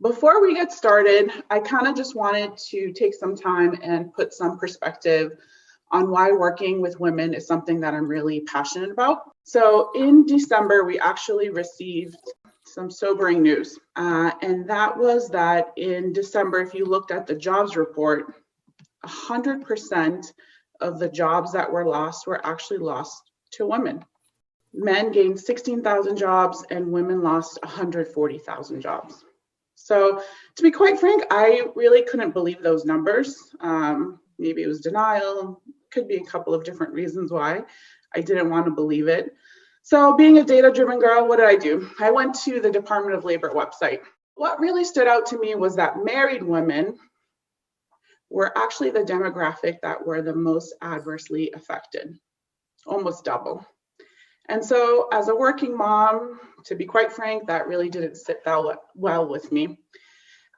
Before we get started, I kind of just wanted to take some time and put some perspective on why working with women is something that I'm really passionate about. So in December, we actually received some sobering news. And that was that in December, if you looked at the jobs report, 100% of the jobs that were lost were actually lost to women. Men gained 16,000 jobs and women lost 140,000 jobs. So to be quite frank, I really couldn't believe those numbers. Maybe it was denial, could be a couple of different reasons why I didn't want to believe it. So being a data-driven girl, what did I do? I went to the Department of Labor website. What really stood out to me was that married women were actually the demographic that were the most adversely affected, almost double. And so as a working mom, to be quite frank, that really didn't sit that well with me.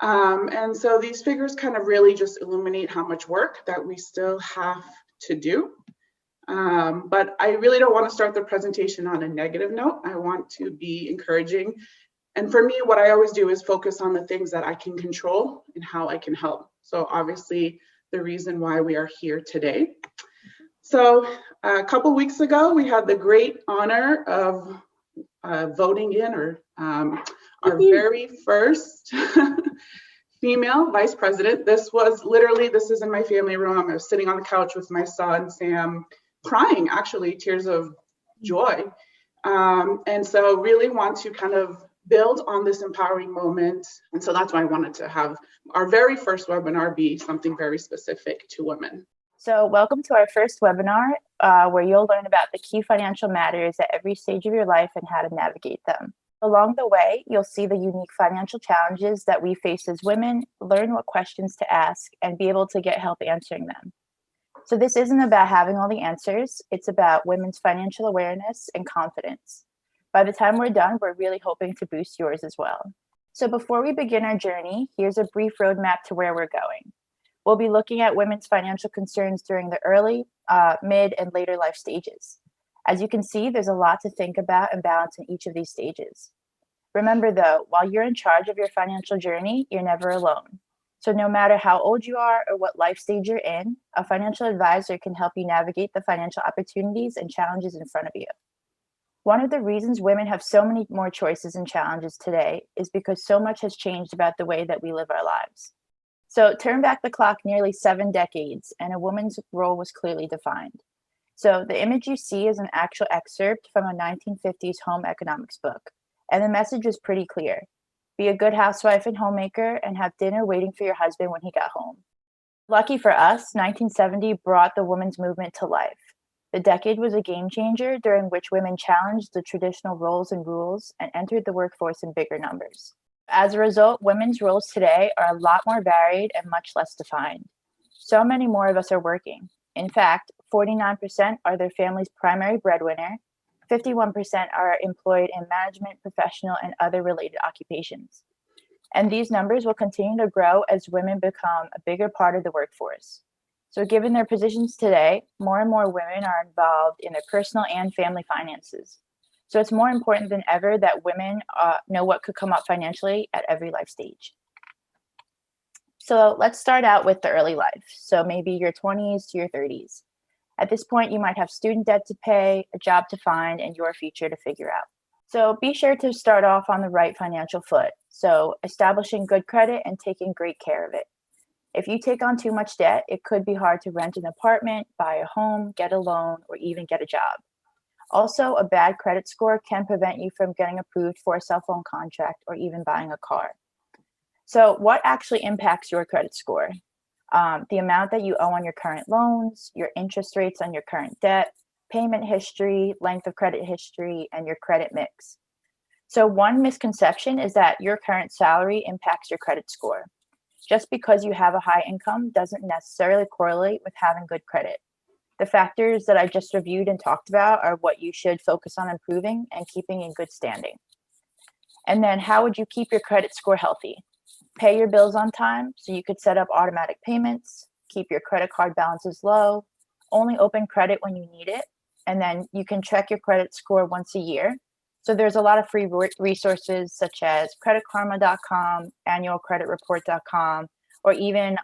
And so these figures kind of really just illuminate how much work that we still have to do. But I really don't want to start the presentation on a negative note. I want to be encouraging. And for me, what I always do is focus on the things that I can control and how I can help. So obviously the reason why we are here today. So a couple weeks ago, we had the great honor of voting in our very first female vice president. This is in my family room. I was sitting on the couch with my son, Sam, crying, actually, tears of joy. And so really want to kind of build on this empowering moment. And so that's why I wanted to have our very first webinar be something very specific to women. So welcome to our first webinar, where you'll learn about the key financial matters at every stage of your life and how to navigate them. Along the way, you'll see the unique financial challenges that we face as women, learn what questions to ask, and be able to get help answering them. So this isn't about having all the answers, it's about women's financial awareness and confidence. By the time we're done, we're really hoping to boost yours as well. So before we begin our journey, here's a brief roadmap to where we're going. We'll be looking at women's financial concerns during the early, mid, and later life stages. As you can see, there's a lot to think about and balance in each of these stages. Remember though, while you're in charge of your financial journey, you're never alone. So no matter how old you are or what life stage you're in, a financial advisor can help you navigate the financial opportunities and challenges in front of you. One of the reasons women have so many more choices and challenges today is because so much has changed about the way that we live our lives. So turn back the clock nearly 7 decades and a woman's role was clearly defined. So the image you see is an actual excerpt from a 1950s home economics book. And the message was pretty clear. Be a good housewife and homemaker and have dinner waiting for your husband when he got home. Lucky for us, 1970 brought the women's movement to life. The decade was a game changer during which women challenged the traditional roles and rules and entered the workforce in bigger numbers. As a result, women's roles today are a lot more varied and much less defined. So many more of us are working. In fact, 49% are their family's primary breadwinner, 51% are employed in management, professional, and other related occupations. And these numbers will continue to grow as women become a bigger part of the workforce. So given their positions today, more and more women are involved in their personal and family finances. So it's more important than ever that women know what could come up financially at every life stage. So let's start out with the early life. So maybe your 20s to your 30s. At this point, you might have student debt to pay, a job to find, and your future to figure out. So be sure to start off on the right financial foot. So establishing good credit and taking great care of it. If you take on too much debt, it could be hard to rent an apartment, buy a home, get a loan, or even get a job. Also, a bad credit score can prevent you from getting approved for a cell phone contract or even buying a car. So what actually impacts your credit score? The amount that you owe on your current loans, your interest rates on your current debt, payment history, length of credit history, and your credit mix. So one misconception is that your current salary impacts your credit score. Just because you have a high income doesn't necessarily correlate with having good credit. The factors that I just reviewed and talked about are what you should focus on improving and keeping in good standing. And then how would you keep your credit score healthy? Pay your bills on time, so you could set up automatic payments, keep your credit card balances low, only open credit when you need it, and then you can check your credit score once a year. So there's a lot of free resources such as creditkarma.com, annualcreditreport.com, or even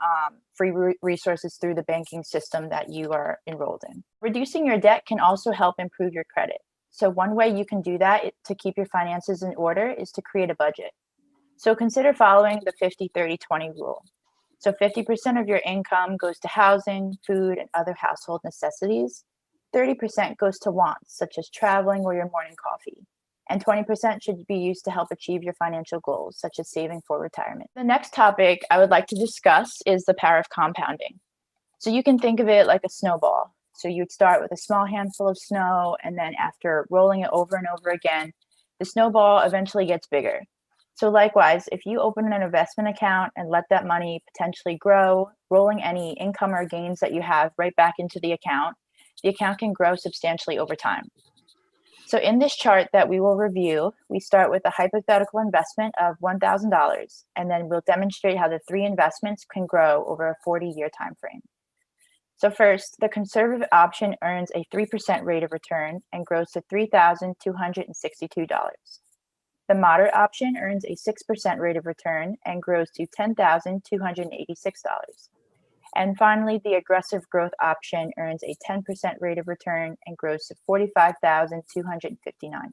free resources through the banking system that you are enrolled in. Reducing your debt can also help improve your credit. So one way you can do that to keep your finances in order is to create a budget. So consider following the 50-30-20 rule. So 50% of your income goes to housing, food, and other household necessities. 30% goes to wants, such as traveling or your morning coffee. And 20% should be used to help achieve your financial goals, such as saving for retirement. The next topic I would like to discuss is the power of compounding. So you can think of it like a snowball. So you'd start with a small handful of snow, and then after rolling it over and over again, the snowball eventually gets bigger. So likewise, if you open an investment account and let that money potentially grow, rolling any income or gains that you have right back into the account can grow substantially over time. So in this chart that we will review, we start with a hypothetical investment of $1,000, and then we'll demonstrate how the 3 investments can grow over a 40-year time frame. So first, the conservative option earns a 3% rate of return and grows to $3,262. The moderate option earns a 6% rate of return and grows to $10,286. And finally, the aggressive growth option earns a 10% rate of return and grows to $45,259.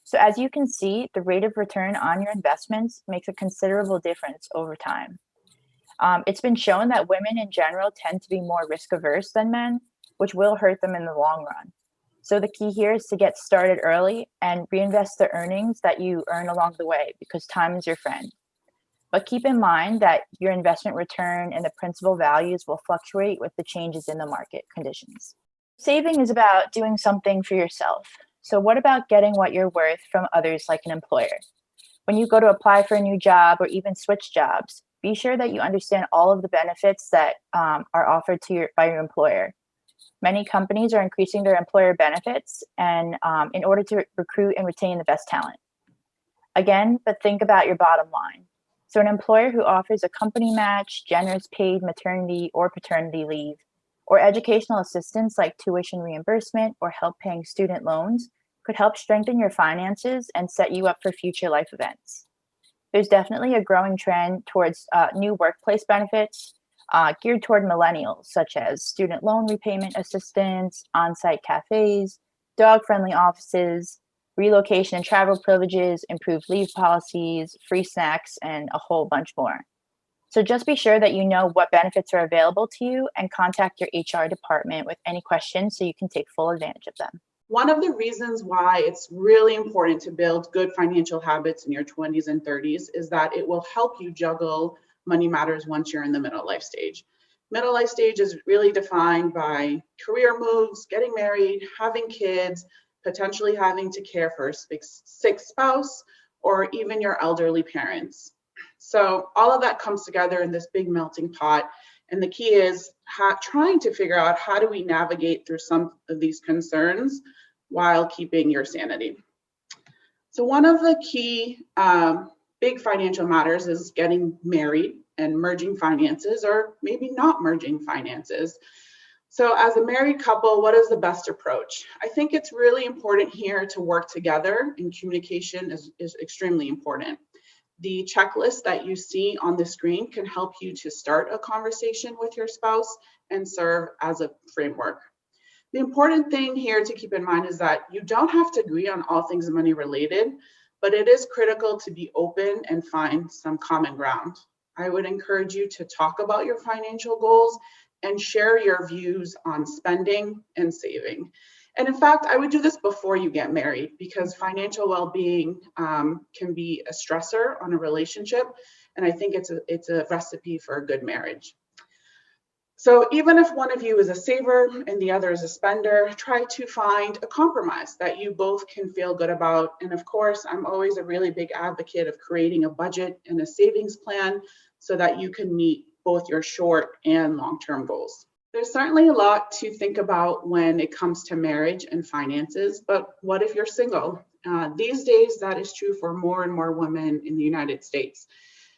So as you can see, the rate of return on your investments makes a considerable difference over time. It's been shown that women in general tend to be more risk averse than men, which will hurt them in the long run. So the key here is to get started early and reinvest the earnings that you earn along the way, because time is your friend. But keep in mind that your investment return and the principal values will fluctuate with the changes in the market conditions. Saving is about doing something for yourself. So what about getting what you're worth from others like an employer? When you go to apply for a new job or even switch jobs, be sure that you understand all of the benefits that are offered to by your employer. Many companies are increasing their employer benefits and in order to recruit and retain the best talent. Again, but think about your bottom line. So an employer who offers a company match, generous paid maternity or paternity leave, or educational assistance like tuition reimbursement or help paying student loans could help strengthen your finances and set you up for future life events. There's definitely a growing trend towards new workplace benefits geared toward millennials, such as student loan repayment assistance, on-site cafes, dog-friendly offices, relocation and travel privileges, improved leave policies, free snacks, and a whole bunch more. So just be sure that you know what benefits are available to you and contact your HR department with any questions so you can take full advantage of them. One of the reasons why it's really important to build good financial habits in your 20s and 30s is that it will help you juggle money matters once you're in the middle life stage. Middle life stage is really defined by career moves, getting married, having kids, potentially having to care for a sick spouse, or even your elderly parents. So all of that comes together in this big melting pot. And the key is trying to figure out how do we navigate through some of these concerns while keeping your sanity. So one of the key big financial matters is getting married and merging finances, or maybe not merging finances. So as a married couple, what is the best approach? I think it's really important here to work together, and communication is extremely important. The checklist that you see on the screen can help you to start a conversation with your spouse and serve as a framework. The important thing here to keep in mind is that you don't have to agree on all things money related, but it is critical to be open and find some common ground. I would encourage you to talk about your financial goals and share your views on spending and saving. And in fact, I would do this before you get married, because financial well-being can be a stressor on a relationship. And I think it's a recipe for a good marriage. So even if one of you is a saver and the other is a spender, try to find a compromise that you both can feel good about. And of course, I'm always a really big advocate of creating a budget and a savings plan so that you can meet both your short and long-term goals. There's certainly a lot to think about when it comes to marriage and finances, but what if you're single? These days, that is true for more and more women in the United States.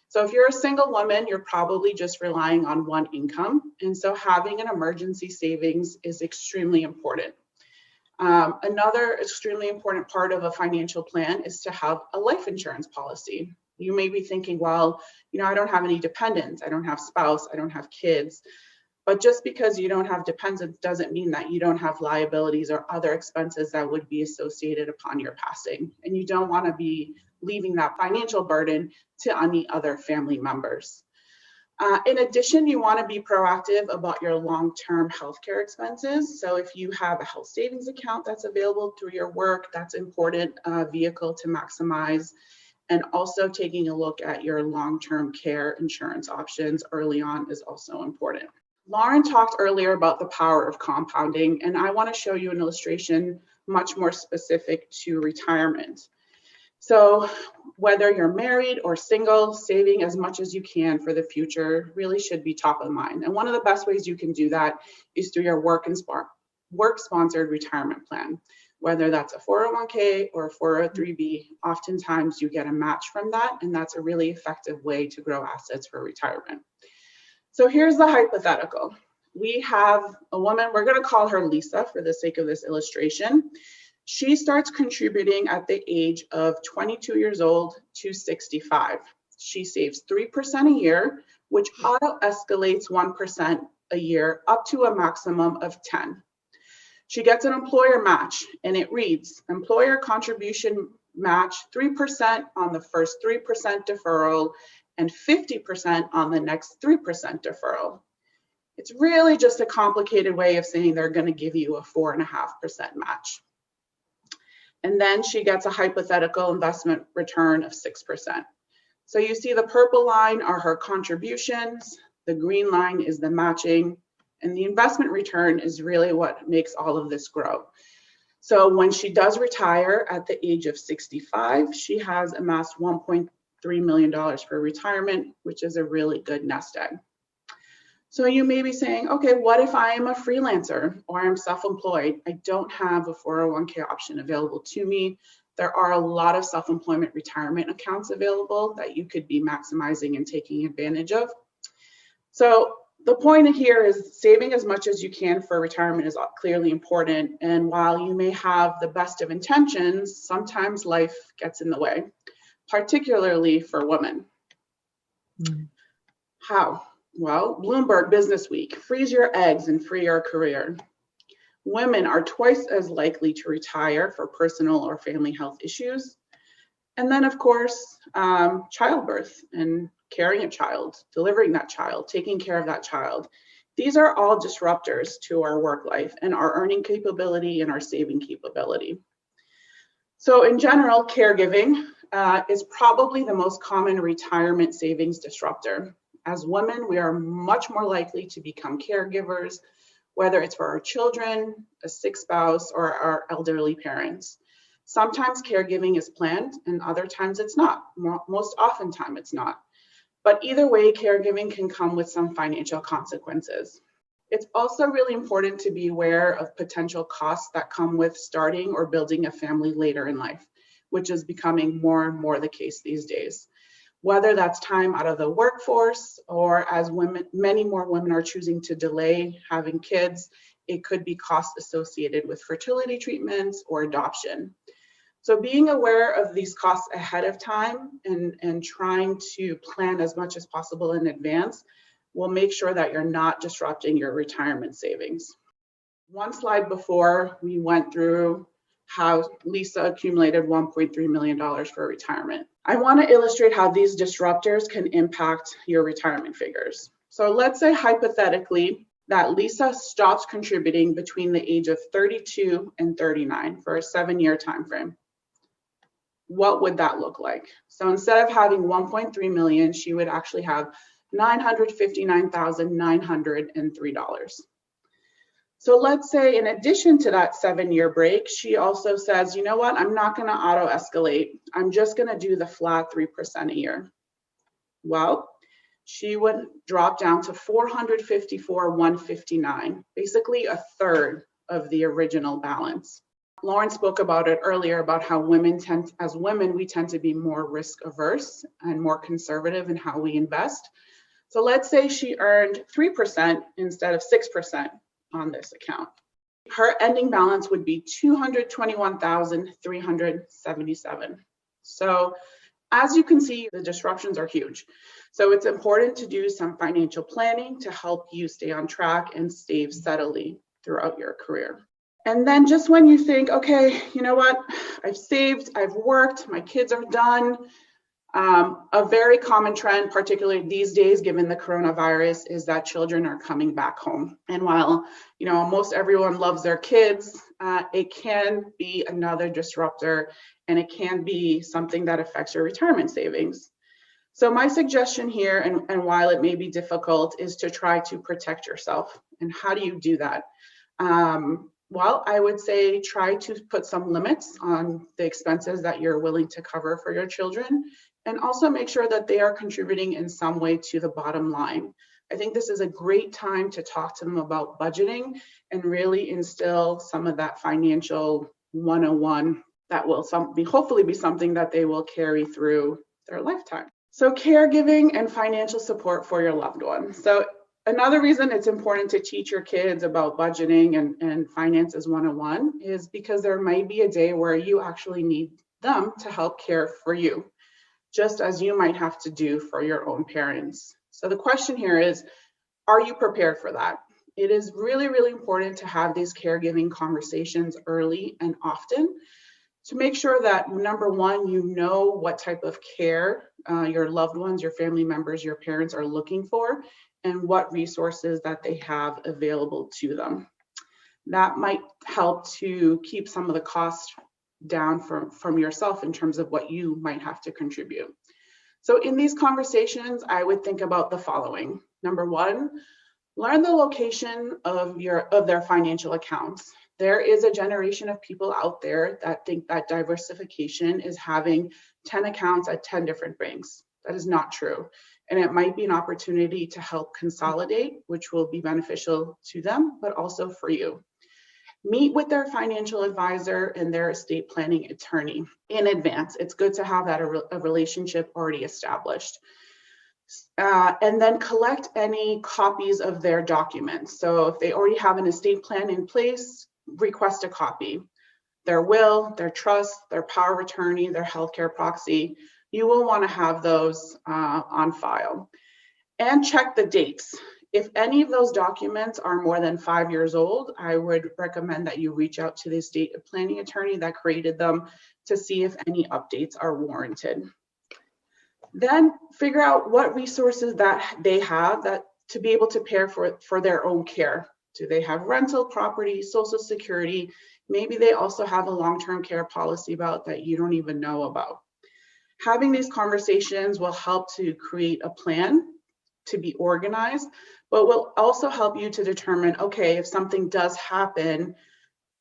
So if you're a single woman, you're probably just relying on one income. And so having an emergency savings is extremely important. Another extremely important part of a financial plan is to have a life insurance policy. You may be thinking, well, I don't have any dependents, I don't have spouse, I don't have kids. But just because you don't have dependents doesn't mean that you don't have liabilities or other expenses that would be associated upon your passing. And you don't want to be leaving that financial burden to any other family members. In addition, you want to be proactive about your long-term healthcare expenses. So if you have a health savings account that's available through your work, that's an important vehicle to maximize. And also taking a look at your long-term care insurance options early on is also important. Lauren talked earlier about the power of compounding, and I want to show you an illustration much more specific to retirement. So whether you're married or single, saving as much as you can for the future really should be top of mind. And one of the best ways you can do that is through your work-sponsored retirement plan. Whether that's a 401k or a 403b, oftentimes you get a match from that, and that's a really effective way to grow assets for retirement. So here's the hypothetical. We have a woman, we're going to call her Lisa for the sake of this illustration. She starts contributing at the age of 22 years old to 65. She saves 3% a year, which auto escalates 1% a year up to a maximum of 10. She gets an employer match, and it reads, employer contribution match 3% on the first 3% deferral and 50% on the next 3% deferral. It's really just a complicated way of saying they're going to give you a 4.5% match. And then she gets a hypothetical investment return of 6%. So you see the purple line are her contributions, the green line is the matching, and the investment return is really what makes all of this grow. So when she does retire at the age of 65, she has amassed $1.3 million for retirement, which is a really good nest egg. So you may be saying, okay, what if I am a freelancer or I'm self-employed? I don't have a 401k option available to me. There are a lot of self-employment retirement accounts available that you could be maximizing and taking advantage of. So the point here is saving as much as you can for retirement is clearly important. And while you may have the best of intentions, sometimes life gets in the way, particularly for women. How? Well, Bloomberg Business Week, freeze your eggs and free your career. Women are twice as likely to retire for personal or family health issues. And then, of course, childbirth and carrying a child, delivering that child, taking care of that child. These are all disruptors to our work life and our earning capability and our saving capability. So in general, caregiving is probably the most common retirement savings disruptor. As women, we are much more likely to become caregivers, whether it's for our children, a sick spouse, or our elderly parents. Sometimes caregiving is planned and other times it's not. Most often time it's not. But either way, caregiving can come with some financial consequences. It's also really important to be aware of potential costs that come with starting or building a family later in life, which is becoming more and more the case these days. Whether that's time out of the workforce or as many more women are choosing to delay having kids, it could be costs associated with fertility treatments or adoption. So being aware of these costs ahead of time and trying to plan as much as possible in advance will make sure that you're not disrupting your retirement savings. One slide before, we went through how Lisa accumulated $1.3 million for retirement. I want to illustrate how these disruptors can impact your retirement figures. So let's say hypothetically that Lisa stops contributing between the age of 32 and 39 for a 7-year time frame. What would that look like? So instead of having 1.3 million, she would actually have $959,903. So let's say in addition to that 7-year break, she also says, you know what, I'm not going to auto escalate. I'm just going to do the flat 3% a year. Well, she would drop down to $454,159, basically a third of the original balance. Lauren spoke about it earlier about how as women, we tend to be more risk averse and more conservative in how we invest. So let's say she earned 3% instead of 6% on this account. her ending balance would be $221,377. So as you can see, the disruptions are huge. So it's important to do some financial planning to help you stay on track and save steadily throughout your career. And then just when you think, okay, you know what, I've saved, I've worked, my kids are done. A very common trend, particularly these days, given the coronavirus, is that children are coming back home. And while, most everyone loves their kids, it can be another disruptor, and it can be something that affects your retirement savings. So my suggestion here, and while it may be difficult, is to try to protect yourself. And how do you do that? Well, I would say try to put some limits on the expenses that you're willing to cover for your children, and also make sure that they are contributing in some way to the bottom line. I think this is a great time to talk to them about budgeting and really instill some of that financial 101 that will hopefully be something that they will carry through their lifetime. So caregiving and financial support for your loved ones. So another reason it's important to teach your kids about budgeting and finances 101 is because there might be a day where you actually need them to help care for you, just as you might have to do for your own parents. So the question here is, are you prepared for that? It is really, really important to have these caregiving conversations early and often to make sure that, number one, you know what type of care your loved ones, your family members, your parents are looking for, and what resources that they have available to them. That might help to keep some of the costs down from yourself in terms of what you might have to contribute. So in these conversations, I would think about the following. Number one, learn the location of their financial accounts. There is a generation of people out there that think that diversification is having 10 accounts at 10 different banks. That is not true. And it might be an opportunity to help consolidate, which will be beneficial to them, but also for you. Meet with their financial advisor and their estate planning attorney in advance. It's good to have that a relationship already established. And then collect any copies of their documents. So if they already have an estate plan in place, request a copy. Their will, their trust, their power of attorney, their healthcare proxy, you will want to have those on file. And check the dates. If any of those documents are more than 5 years old, I would recommend that you reach out to the estate planning attorney that created them to see if any updates are warranted. Then figure out what resources that they have to be able to pay for their own care. Do they have rental property, Social Security? Maybe they also have a long-term care policy that you don't even know about. Having these conversations will help to create a plan to be organized, but will also help you to determine, okay, if something does happen,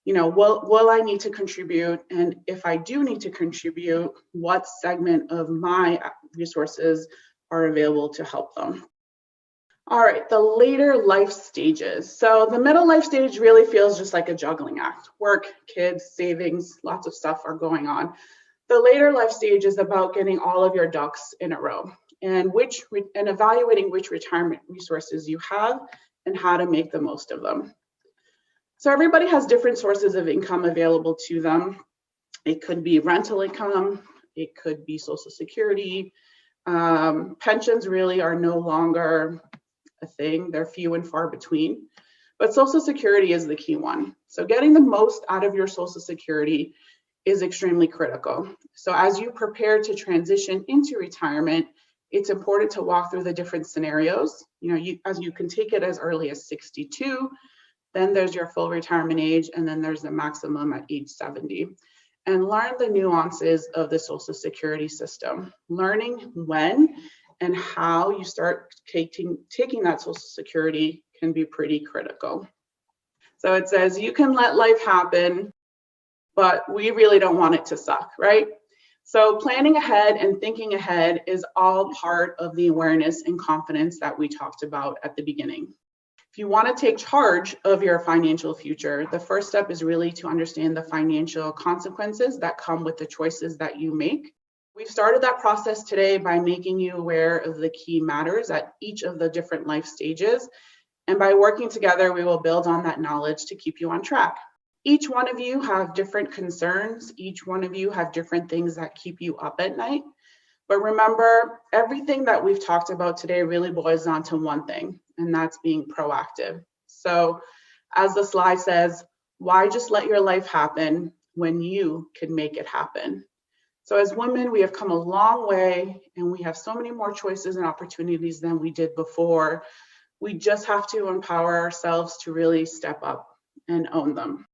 will I need to contribute? And if I do need to contribute, what segment of my resources are available to help them? All right, the later life stages. So the middle life stage really feels just like a juggling act. Work, kids, savings, lots of stuff are going on. The later life stage is about getting all of your ducks in a row and evaluating which retirement resources you have and how to make the most of them. So everybody has different sources of income available to them. It could be rental income, it could be Social Security. Pensions really are no longer a thing. They're few and far between, but Social Security is the key one. So getting the most out of your Social Security is extremely critical. So as you prepare to transition into retirement, it's important to walk through the different scenarios. You can take it as early as 62, then there's your full retirement age, and then there's the maximum at age 70. And learn the nuances of the Social Security system. Learning when and how you start taking that Social Security can be pretty critical. So it says you can let life happen, but we really don't want it to suck, right? So planning ahead and thinking ahead is all part of the awareness and confidence that we talked about at the beginning. If you want to take charge of your financial future, the first step is really to understand the financial consequences that come with the choices that you make. We've started that process today by making you aware of the key matters at each of the different life stages. And by working together, we will build on that knowledge to keep you on track. Each one of you have different concerns. Each one of you have different things that keep you up at night. But remember, everything that we've talked about today really boils down to one thing, and that's being proactive. So as the slide says, why just let your life happen when you can make it happen? So as women, we have come a long way, and we have so many more choices and opportunities than we did before. We just have to empower ourselves to really step up and own them.